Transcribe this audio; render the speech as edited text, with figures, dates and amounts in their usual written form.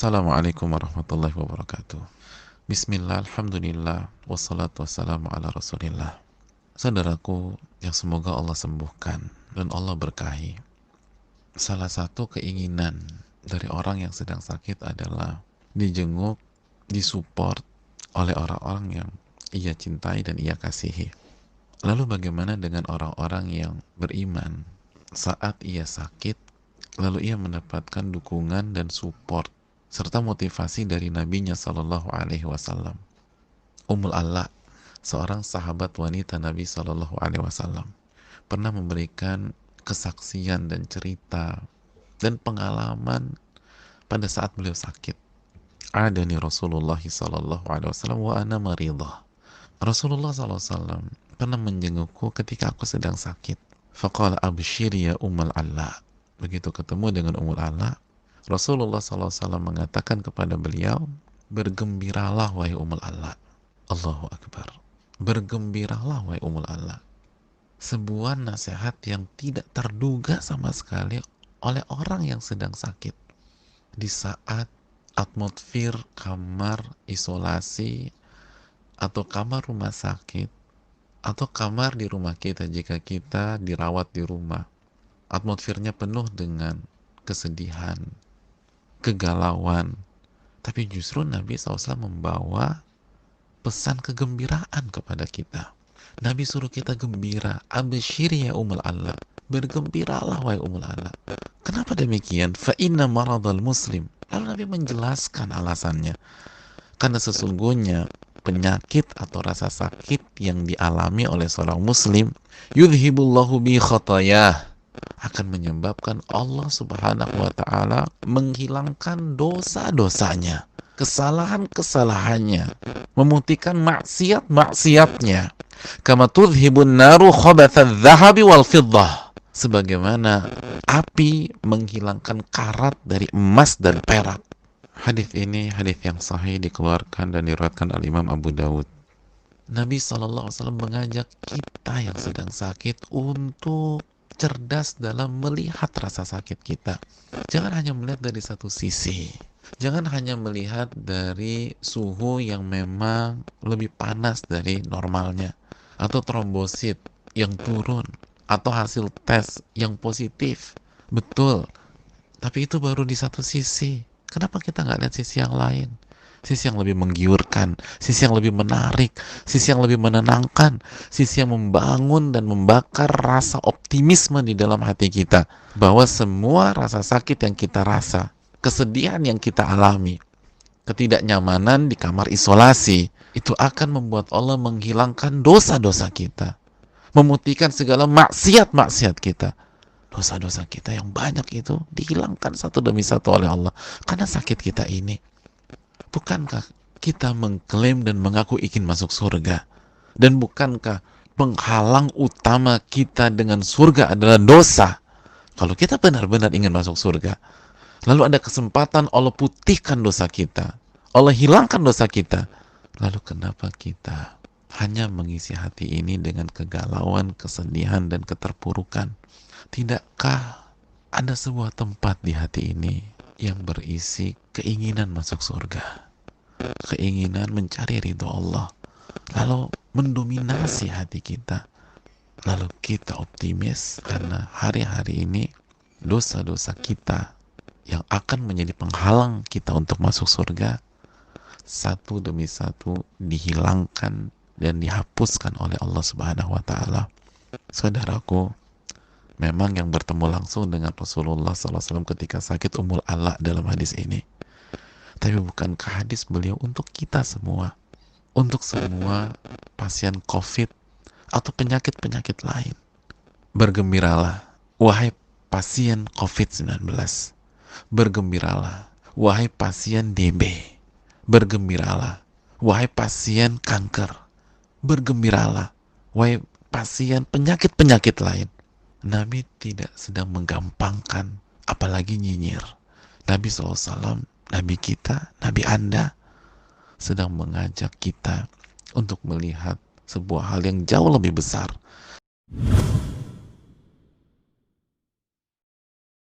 Assalamualaikum warahmatullahi wabarakatuh. Bismillah, alhamdulillah, wassalatu wassalamu ala rasulillah. Saudaraku yang semoga Allah sembuhkan dan Allah berkahi. Salah satu keinginan dari orang yang sedang sakit adalah dijenguk, disupport oleh orang-orang yang ia cintai dan ia kasihi. Lalu bagaimana dengan orang-orang yang beriman saat ia sakit, lalu ia mendapatkan dukungan dan support serta motivasi dari nabinya Shallallahu Alaihi Wasallam. Ummul Ala, seorang sahabat wanita Nabi Shallallahu Alaihi Wasallam, pernah memberikan kesaksian dan cerita dan pengalaman pada saat beliau sakit. Adani Rasulullah Shallallahu Alaihi Wasallam wa ana maridah. Rasulullah SAW pernah menjengukku ketika aku sedang sakit. Faqala abshiri ya Ummul Ala. Begitu ketemu dengan Ummul Ala, Rasulullah SAW mengatakan kepada beliau, bergembiralah wahai Ummul Ala. Allahu Akbar. Bergembiralah wahai Ummul Ala. Sebuah nasihat yang tidak terduga sama sekali oleh orang yang sedang sakit. Di saat atmosfer kamar isolasi atau kamar rumah sakit atau kamar di rumah kita jika kita dirawat di rumah, atmosfernya penuh dengan kesedihan, kegalauan, tapi justru Nabi SAW membawa pesan kegembiraan kepada kita. Nabi suruh kita gembira. Abshiri ya Ummul Ala. Bergembiralah wahai Ummul Ala. Kenapa demikian? Fa inna maradal muslim. Lalu Nabi menjelaskan alasannya. Karena sesungguhnya penyakit atau rasa sakit yang dialami oleh seorang muslim, yudhibullahu bi khatayah, akan menyebabkan Allah Subhanahu wa ta'ala menghilangkan dosa-dosanya, kesalahan-kesalahannya, memutihkan maksiat-maksiatnya. Kama tudhibun naru khabathadz dzahabi wal fiddah, sebagaimana api menghilangkan karat dari emas dan perak. Hadis ini hadis yang sahih, dikeluarkan dan diriwayatkan oleh Imam Abu Dawud. Nabi SAW mengajak kita yang sedang sakit untuk cerdas dalam melihat rasa sakit kita. Jangan hanya melihat dari satu sisi. Jangan hanya melihat dari suhu yang memang lebih panas dari normalnya, atau trombosit yang turun, atau hasil tes yang positif. Betul, tapi itu baru di satu sisi. Kenapa kita nggak lihat sisi yang lain? Sisi yang lebih menggiurkan, sisi yang lebih menarik, sisi yang lebih menenangkan, sisi yang membangun dan membakar rasa optimisme di dalam hati kita, bahwa semua rasa sakit yang kita rasa, kesedihan yang kita alami, ketidaknyamanan di kamar isolasi, itu akan membuat Allah menghilangkan dosa-dosa kita, memutihkan segala maksiat-maksiat kita. Dosa-dosa kita yang banyak itu dihilangkan satu demi satu oleh Allah karena sakit kita ini. Bukankah kita mengklaim dan mengaku ingin masuk surga? Dan bukankah penghalang utama kita dengan surga adalah dosa? Kalau kita benar-benar ingin masuk surga, lalu ada kesempatan Allah putihkan dosa kita, Allah hilangkan dosa kita, lalu kenapa kita hanya mengisi hati ini dengan kegalauan, kesedihan, dan keterpurukan? Tidakkah ada sebuah tempat di hati ini yang berisi keinginan masuk surga, keinginan mencari ridho Allah, lalu mendominasi hati kita, lalu kita optimis karena hari-hari ini dosa-dosa kita yang akan menjadi penghalang kita untuk masuk surga satu demi satu dihilangkan dan dihapuskan oleh Allah Subhanahu wa ta'ala. Saudaraku, memang yang bertemu langsung dengan Rasulullah SAW ketika sakit Ummul Ala dalam hadis ini. Tapi bukankah hadis beliau untuk kita semua? Untuk semua pasien COVID atau penyakit-penyakit lain. Bergembiralah, wahai pasien COVID-19. Bergembiralah, wahai pasien DB. Bergembiralah, wahai pasien kanker. Bergembiralah, wahai pasien penyakit-penyakit lain. Nabi tidak sedang menggampangkan, apalagi nyinyir. Nabi SAW, Nabi kita, Nabi Anda, sedang mengajak kita untuk melihat sebuah hal yang jauh lebih besar.